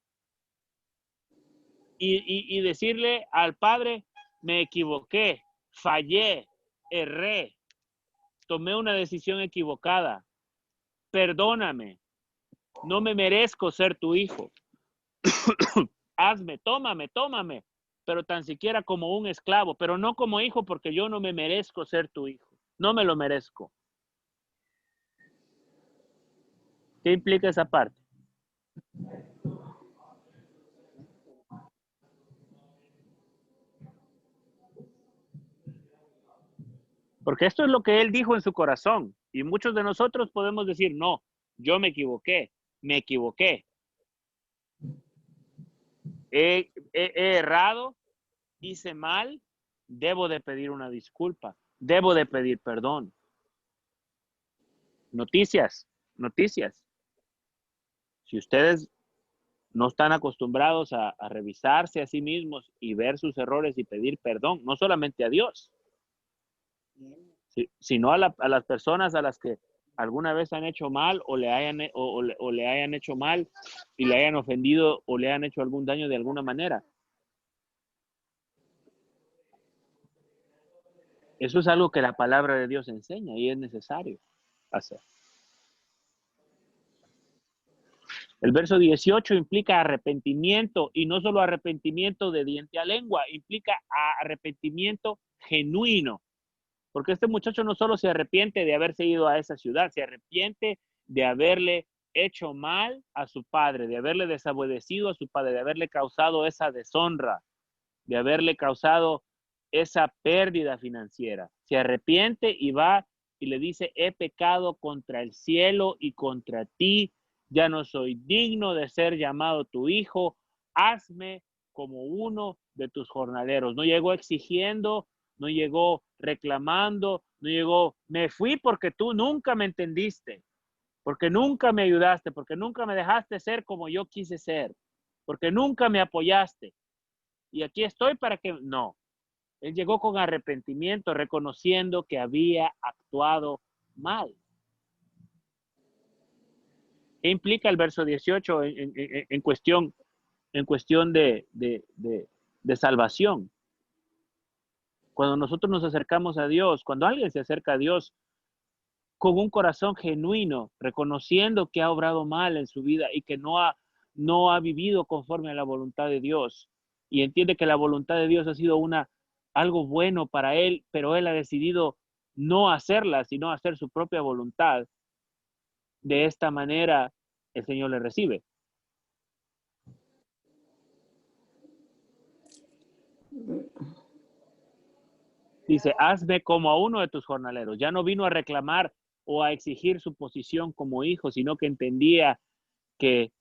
y decirle al Padre, me equivoqué, fallé, erré, tomé una decisión equivocada, perdóname, no me merezco ser tu hijo. Hazme, tómame, pero tan siquiera como un esclavo, pero no como hijo porque yo no me merezco ser tu hijo, no me lo merezco. ¿Qué implica esa parte? Porque esto es lo que él dijo en su corazón. Y muchos de nosotros podemos decir, no, yo me equivoqué. He errado, hice mal, debo de pedir una disculpa, debo de pedir perdón. Noticias. Si ustedes no están acostumbrados a revisarse a sí mismos y ver sus errores y pedir perdón, no solamente a Dios, sino a las personas a las que alguna vez han hecho mal o le hayan hecho mal y le hayan ofendido o le hayan hecho algún daño de alguna manera. Eso es algo que la palabra de Dios enseña y es necesario hacer. El verso 18 implica arrepentimiento y no solo arrepentimiento de diente a lengua, implica arrepentimiento genuino. Porque este muchacho no solo se arrepiente de haberse ido a esa ciudad, se arrepiente de haberle hecho mal a su padre, de haberle desobedecido a su padre, de haberle causado esa deshonra, de haberle causado esa pérdida financiera. Se arrepiente y va y le dice, he pecado contra el cielo y contra ti, ya no soy digno de ser llamado tu hijo, hazme como uno de tus jornaleros. No llegó exigiendo, no llegó reclamando, no llegó, me fui porque tú nunca me entendiste, porque nunca me ayudaste, porque nunca me dejaste ser como yo quise ser, porque nunca me apoyaste. Y aquí estoy para que, no. Él llegó con arrepentimiento, reconociendo que había actuado mal. ¿Qué implica el verso 18 en cuestión de salvación? Cuando nosotros nos acercamos a Dios, cuando alguien se acerca a Dios con un corazón genuino, reconociendo que ha obrado mal en su vida y que no ha vivido conforme a la voluntad de Dios, y entiende que la voluntad de Dios ha sido algo bueno para él, pero él ha decidido no hacerla, sino hacer su propia voluntad. De esta manera, el Señor le recibe. Dice, hazme como a uno de tus jornaleros. Ya no vino a reclamar o a exigir su posición como hijo, sino que entendía que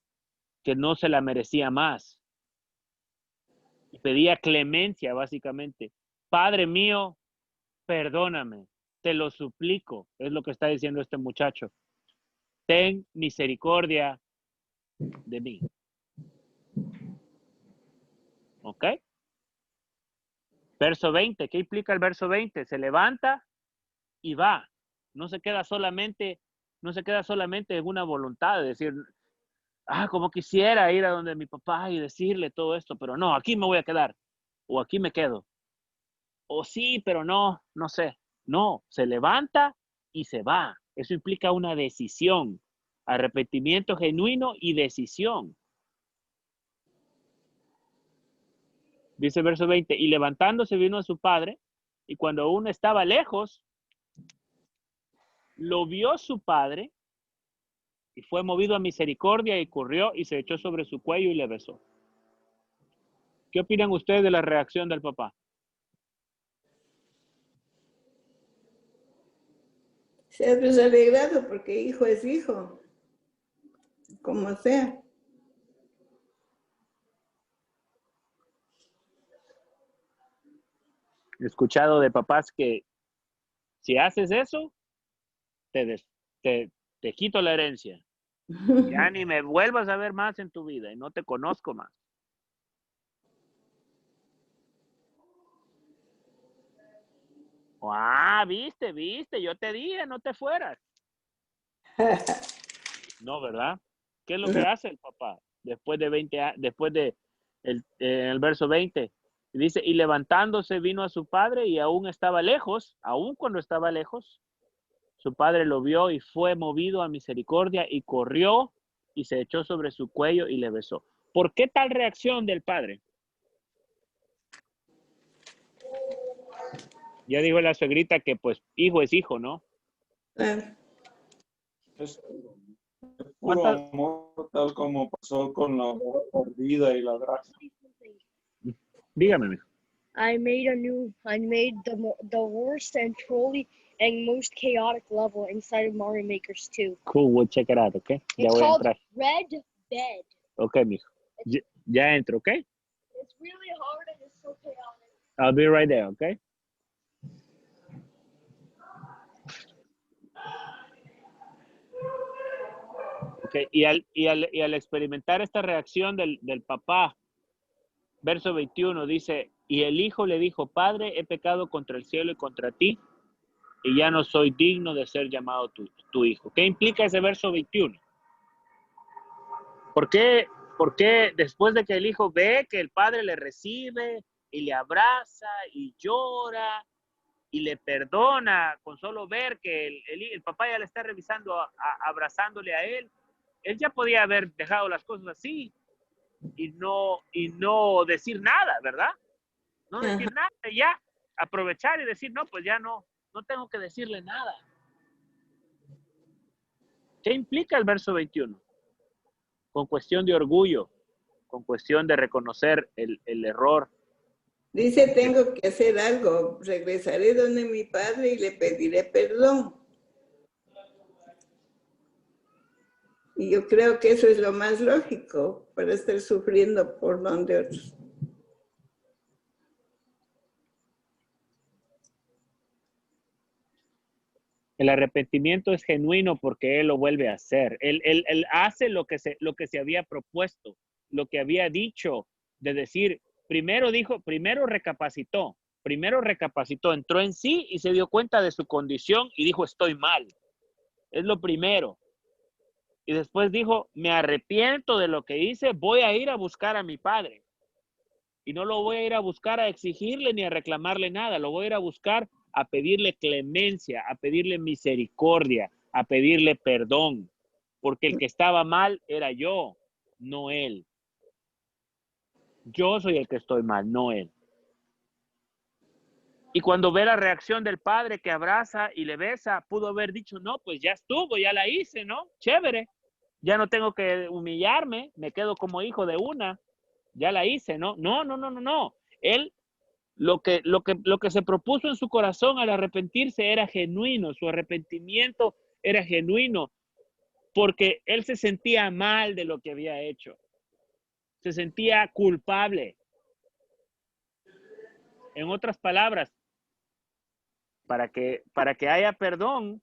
no se la merecía más. Y pedía clemencia, básicamente. Padre mío, perdóname, te lo suplico, es lo que está diciendo este muchacho. Ten misericordia de mí. ¿Ok? Verso 20, ¿qué implica el verso 20? Se levanta y va. No se queda solamente en una voluntad de decir, como quisiera ir a donde mi papá y decirle todo esto, pero no, aquí me voy a quedar, o aquí me quedo. O sí, pero no sé. No, se levanta y se va. Eso implica una decisión, arrepentimiento genuino y decisión. Dice el verso 20, y levantándose vino a su padre, y cuando aún estaba lejos, lo vio su padre, y fue movido a misericordia, y corrió, y se echó sobre su cuello y le besó. ¿Qué opinan ustedes de la reacción del papá? Seas desalegrado porque hijo es hijo, como sea. He escuchado de papás que si haces eso, te quito la herencia. Ya ni me vuelvas a ver más en tu vida y no te conozco más. Viste, yo te dije, no te fueras. No, ¿verdad? ¿Qué es lo que hace el papá? Después de 20 años, después de el verso 20, dice, y levantándose vino a su padre y aún estaba lejos, aún cuando estaba lejos, su padre lo vio y fue movido a misericordia y corrió y se echó sobre su cuello y le besó. ¿Por qué tal reacción del padre? Ya dijo la suegrita que pues hijo es hijo, ¿no? Es puro amor, tal como pasó con la vida y la gracia. Dígame, mijo. I made the worst and truly and most chaotic level inside of Mario Makers 2. Cool, we'll check it out, okay? Ya It's voy a called entrar. Red Bed. Okay, mijo. Ya entro, okay? It's really hard and it's so chaotic. I'll be right there, okay? Okay, y al experimentar esta reacción del papá, verso 21 dice, y el hijo le dijo, Padre, he pecado contra el cielo y contra ti, y ya no soy digno de ser llamado tu hijo. ¿Qué implica ese verso 21? ¿Por qué después de que el hijo ve que el padre le recibe y le abraza y llora y le perdona con solo ver que el papá ya le está revisando, abrazándole a él ya podía haber dejado las cosas así y no decir nada, ¿verdad? No decir nada, ya aprovechar y decir, no, pues ya no tengo que decirle nada. ¿Qué implica el verso 21? Con cuestión de orgullo, con cuestión de reconocer el error. Dice, tengo que hacer algo, regresaré donde mi padre y le pediré perdón. Y yo creo que eso es lo más lógico para estar sufriendo por donde otros. El arrepentimiento es genuino porque él lo vuelve a hacer. Él hace lo que se había propuesto, lo que había dicho, de decir, primero recapacitó, entró en sí y se dio cuenta de su condición y dijo, estoy mal. Es lo primero. Y después dijo, me arrepiento de lo que hice, voy a ir a buscar a mi padre. Y no lo voy a ir a buscar a exigirle ni a reclamarle nada, lo voy a ir a buscar a pedirle clemencia, a pedirle misericordia, a pedirle perdón, porque el que estaba mal era yo, no él. Yo soy el que estoy mal, no él. Y cuando ve la reacción del padre que abraza y le besa, pudo haber dicho, no, pues ya estuvo, ya la hice, ¿no? Chévere, ya no tengo que humillarme, me quedo como hijo de una, ya la hice, ¿no? No. Él lo que se propuso en su corazón al arrepentirse era genuino, su arrepentimiento era genuino, porque él se sentía mal de lo que había hecho, se sentía culpable. En otras palabras, para que haya perdón,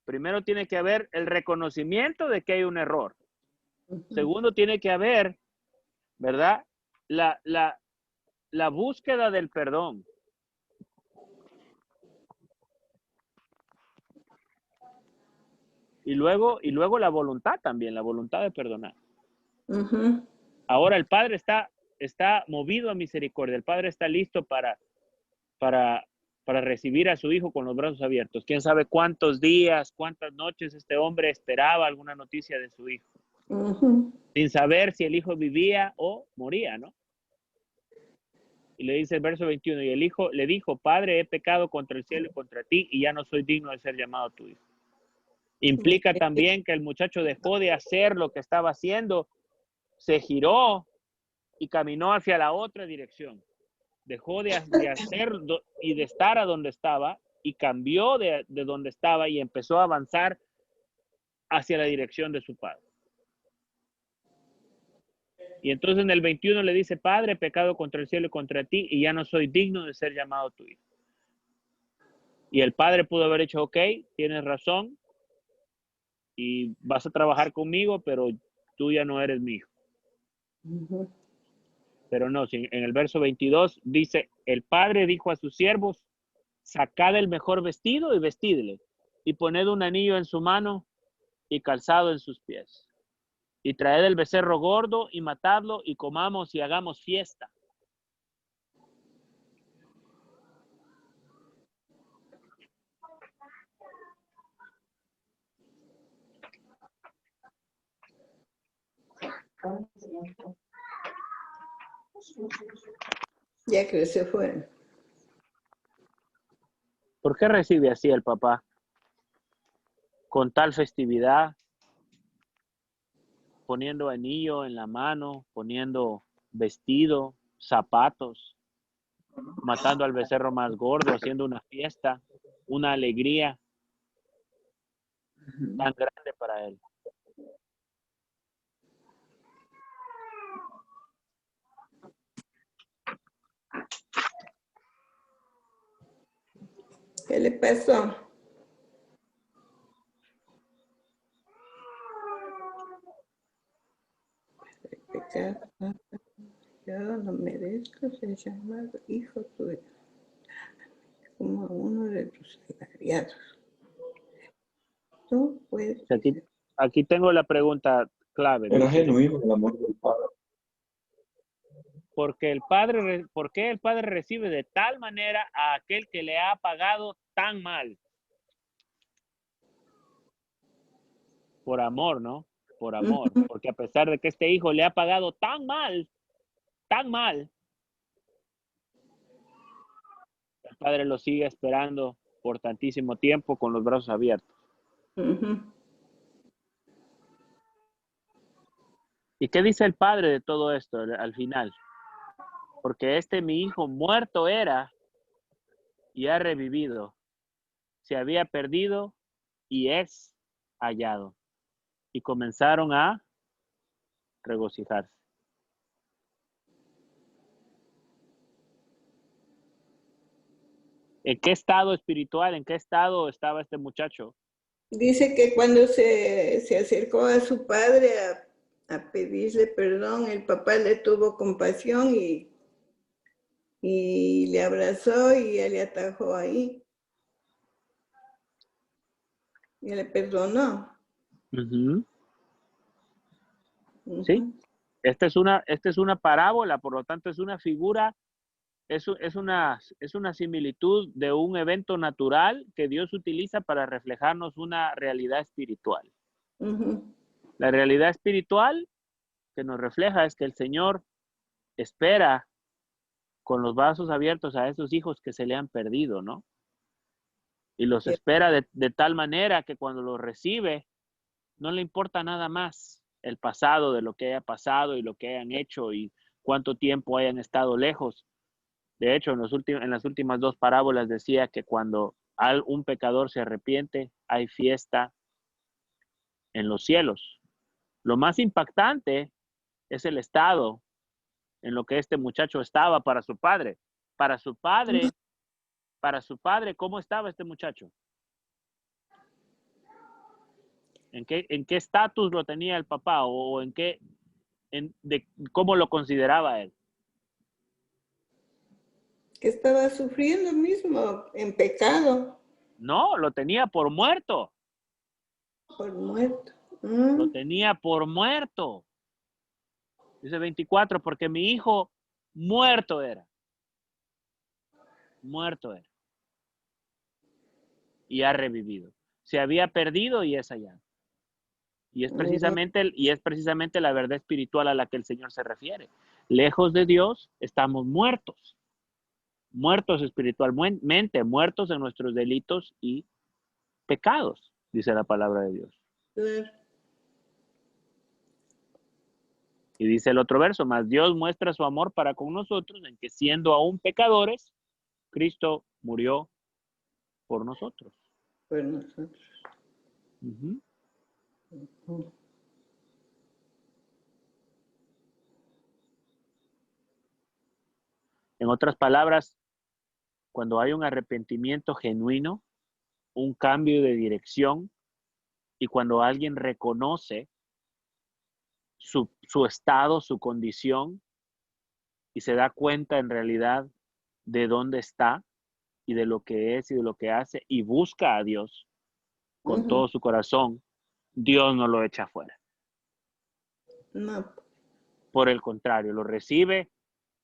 primero tiene que haber el reconocimiento de que hay un error. Segundo, tiene que haber, ¿verdad? La búsqueda del perdón. Y luego la voluntad también, la voluntad de perdonar. Ahora el Padre está movido a misericordia. El Padre está listo para recibir a su hijo con los brazos abiertos. Quién sabe cuántos días, cuántas noches este hombre esperaba alguna noticia de su hijo. Sin saber si el hijo vivía o moría, ¿no? Y le dice el verso 21, y el hijo le dijo, Padre, he pecado contra el cielo y contra ti, y ya no soy digno de ser llamado tu hijo. Implica también que el muchacho dejó de hacer lo que estaba haciendo, se giró y caminó hacia la otra dirección. Dejó de hacer y de estar a donde estaba y cambió de donde estaba y empezó a avanzar hacia la dirección de su padre. Y entonces en el 21 le dice, Padre, he pecado contra el cielo y contra ti, y ya no soy digno de ser llamado tu hijo. Y el padre pudo haber dicho, ok, tienes razón, y vas a trabajar conmigo, pero tú ya no eres mi hijo. Pero no, en el verso 22 dice, el padre dijo a sus siervos, sacad el mejor vestido y vestidle, y poned un anillo en su mano y calzado en sus pies. Y traed el becerro gordo y matadlo y comamos y hagamos fiesta. Ya que se fue. ¿Por qué recibe así el papá? Con tal festividad, poniendo anillo en la mano, poniendo vestido, zapatos, matando al becerro más gordo, haciendo una fiesta, una alegría tan grande para él. ¿Qué le pasó? Yo no merezco ser llamado hijo tuyo, como uno de tus criados. Tú puedes. Aquí tengo la pregunta clave. Era genuino el amor del padre. ¿Por qué el padre recibe de tal manera a aquel que le ha pagado tan mal? Por amor, ¿no? Por amor. Porque a pesar de que este hijo le ha pagado tan mal, el padre lo sigue esperando por tantísimo tiempo con los brazos abiertos. ¿Y qué dice el padre de todo esto al final? Porque mi hijo muerto era y ha revivido. Se había perdido y es hallado. Y comenzaron a regocijarse. ¿En qué estado espiritual, en qué estado estaba este muchacho? Dice que cuando se acercó a su padre a pedirle perdón, el papá le tuvo compasión y le abrazó y él le atajó ahí. Y le perdonó. Sí, esta es una parábola, por lo tanto es una figura, es una similitud de un evento natural que Dios utiliza para reflejarnos una realidad espiritual. La realidad espiritual que nos refleja es que el Señor espera con los brazos abiertos a esos hijos que se le han perdido, ¿no? Y los espera de tal manera que cuando los recibe, no le importa nada más el pasado de lo que haya pasado y lo que hayan hecho y cuánto tiempo hayan estado lejos. De hecho, en las últimas dos parábolas decía que cuando un pecador se arrepiente, hay fiesta en los cielos. Lo más impactante es el estado en lo que este muchacho estaba para su padre. Para su padre, ¿cómo estaba este muchacho? ¿En qué estatus lo tenía el papá o cómo lo consideraba él? Que estaba sufriendo mismo en pecado. No, lo tenía por muerto. Por muerto. Lo tenía por muerto. Dice 24, porque mi hijo muerto era. Muerto era. Y ha revivido. Se había perdido y es hallado. Y es precisamente la verdad espiritual a la que el Señor se refiere. Lejos de Dios estamos muertos. Muertos espiritualmente, muertos en nuestros delitos y pecados, dice la palabra de Dios. Y dice el otro verso, mas Dios muestra su amor para con nosotros en que siendo aún pecadores, Cristo murió por nosotros. Por nosotros. Ujú. Ujú. En otras palabras, cuando hay un arrepentimiento genuino, un cambio de dirección, y cuando alguien reconoce su estado, su condición, y se da cuenta en realidad de dónde está y de lo que es y de lo que hace, y busca a Dios con Ujú. todo su corazón, Dios no lo echa afuera. No. Por el contrario, lo recibe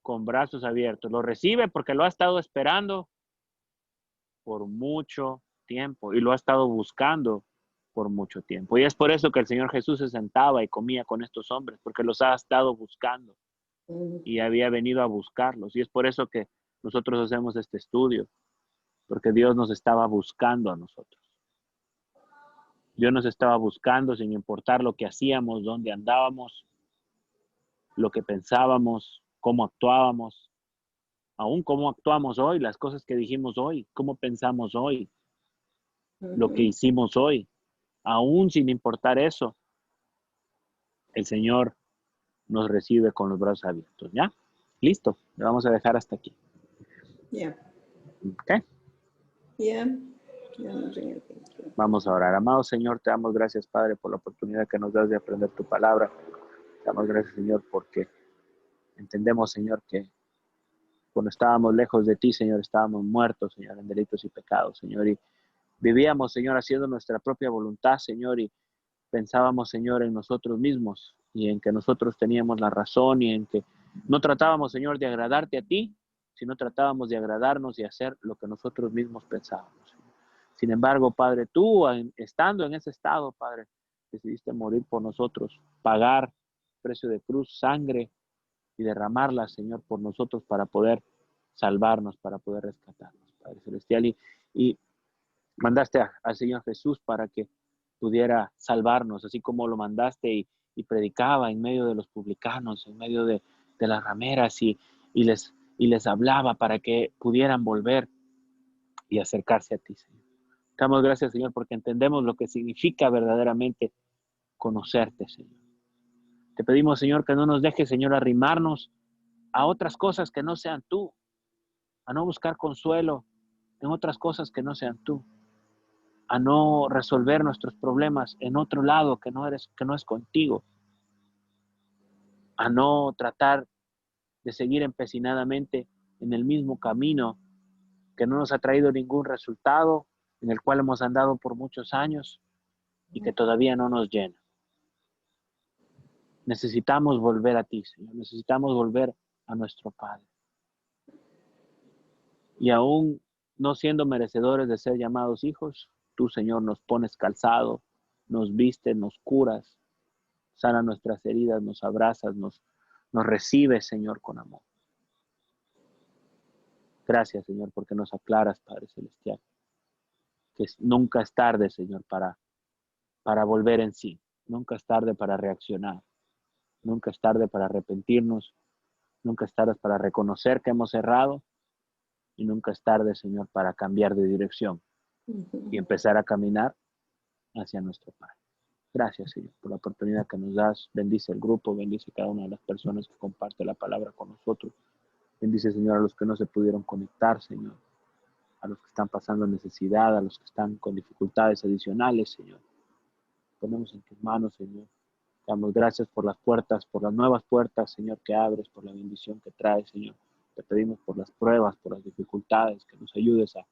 con brazos abiertos. Lo recibe porque lo ha estado esperando por mucho tiempo y lo ha estado buscando por mucho tiempo. Y es por eso que el Señor Jesús se sentaba y comía con estos hombres, porque los ha estado buscando Ujú. y había venido a buscarlos. Y es por eso que nosotros hacemos este estudio, porque Dios nos estaba buscando a nosotros. Dios nos estaba buscando sin importar lo que hacíamos, dónde andábamos, lo que pensábamos, cómo actuábamos, aún cómo actuamos hoy, las cosas que dijimos hoy, cómo pensamos hoy, lo que Ujú. hicimos hoy. Aún sin importar eso, el Señor nos recibe con los brazos abiertos. ¿Ya? Listo. Le vamos a dejar hasta aquí. Ya. ¿Ok? Ya. Ya no sé qué. Vamos a orar. Amado Señor, te damos gracias, Padre, por la oportunidad que nos das de aprender tu palabra. Te damos gracias, Señor, porque entendemos, Señor, que cuando estábamos lejos de ti, Señor, estábamos muertos, Señor, en delitos y pecados, Señor, y vivíamos, Señor, haciendo nuestra propia voluntad, Señor, y pensábamos, Señor, en nosotros mismos y en que nosotros teníamos la razón y en que no tratábamos, Señor, de agradarte a ti, sino tratábamos de agradarnos y hacer lo que nosotros mismos pensábamos, Señor. Sin embargo, Padre, tú, estando en ese estado, Padre, decidiste morir por nosotros, pagar precio de cruz, sangre, y derramarla, Señor, por nosotros para poder salvarnos, para poder rescatarnos, Padre Celestial. Y mandaste al Señor Jesús para que pudiera salvarnos, así como lo mandaste y predicaba en medio de los publicanos, en medio de las rameras y les hablaba para que pudieran volver y acercarse a ti, Señor. Damos gracias, Señor, porque entendemos lo que significa verdaderamente conocerte, Señor. Te pedimos, Señor, que no nos dejes, Señor, arrimarnos a otras cosas que no sean tú, a no buscar consuelo en otras cosas que no sean tú, a no resolver nuestros problemas en otro lado que no es contigo, a no tratar de seguir empecinadamente en el mismo camino que no nos ha traído ningún resultado, en el cual hemos andado por muchos años y que todavía no nos llena. Necesitamos volver a ti, Señor, necesitamos volver a nuestro Padre. Y aún no siendo merecedores de ser llamados hijos, tú, Señor, nos pones calzado, nos vistes, nos curas, sana nuestras heridas, nos abrazas, nos recibes, Señor, con amor. Gracias, Señor, porque nos aclaras, Padre Celestial, que nunca es tarde, Señor, para volver en sí. Nunca es tarde para reaccionar. Nunca es tarde para arrepentirnos. Nunca es tarde para reconocer que hemos errado. Y nunca es tarde, Señor, para cambiar de dirección y empezar a caminar hacia nuestro Padre. Gracias, Señor, por la oportunidad que nos das. Bendice el grupo, bendice cada una de las personas que comparte la palabra con nosotros. Bendice, Señor, a los que no se pudieron conectar, Señor. A los que están pasando necesidad, a los que están con dificultades adicionales, Señor. Ponemos en tus manos, Señor. Damos gracias por las puertas, por las nuevas puertas, Señor, que abres, por la bendición que traes, Señor. Te pedimos por las pruebas, por las dificultades, que nos ayudes a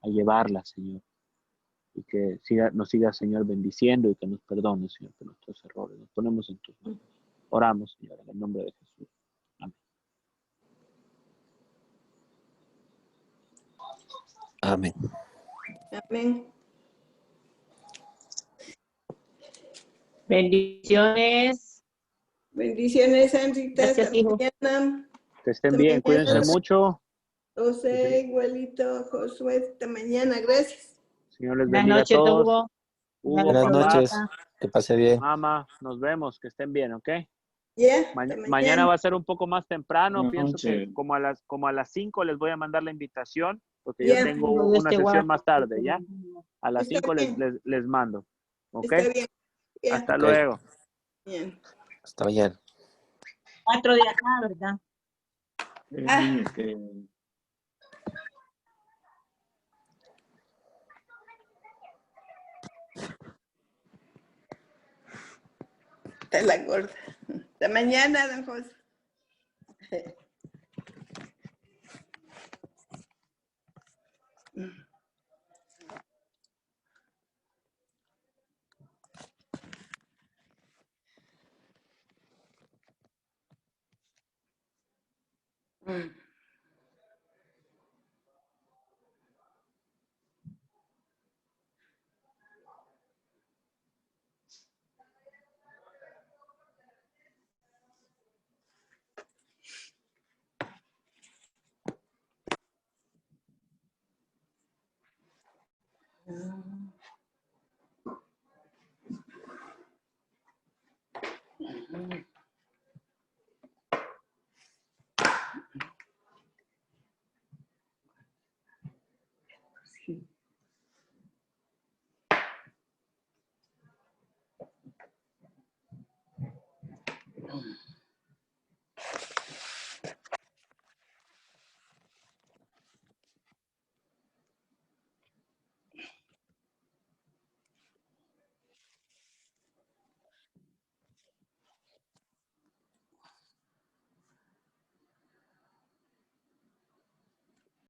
llevarlas, Señor. Y que nos sigas, Señor, bendiciendo y que nos perdones, Señor, por nuestros errores. Nos ponemos en tus manos. Oramos, Señor, en el nombre de Jesús. Amén. Amén. Amén. Bendiciones. Bendiciones, Sandrita. Gracias, Hasta hijo. mañana. Que estén Hasta bien, cuídense mañana. mucho. José, igualito, Josué. Hasta mañana. Gracias. Señor les Buenas bendiga a noches, todos. Hugo. Hugo, Buenas papá, noches. Que pase bien. mamá, nos vemos, que estén bien, ¿ok? Ya, hasta Mañana mañana. va a ser un poco más temprano. Buenas Pienso que noches. como a las 5 les voy a mandar la invitación porque yo tengo una sesión más tarde, ¿ya? A las 5 les mando. ¿Ok? Está bien. Hasta luego. Bien. Hasta mañana. 4 de acá, ¿verdad? Está la gorda. Hasta mañana, don José. Mm.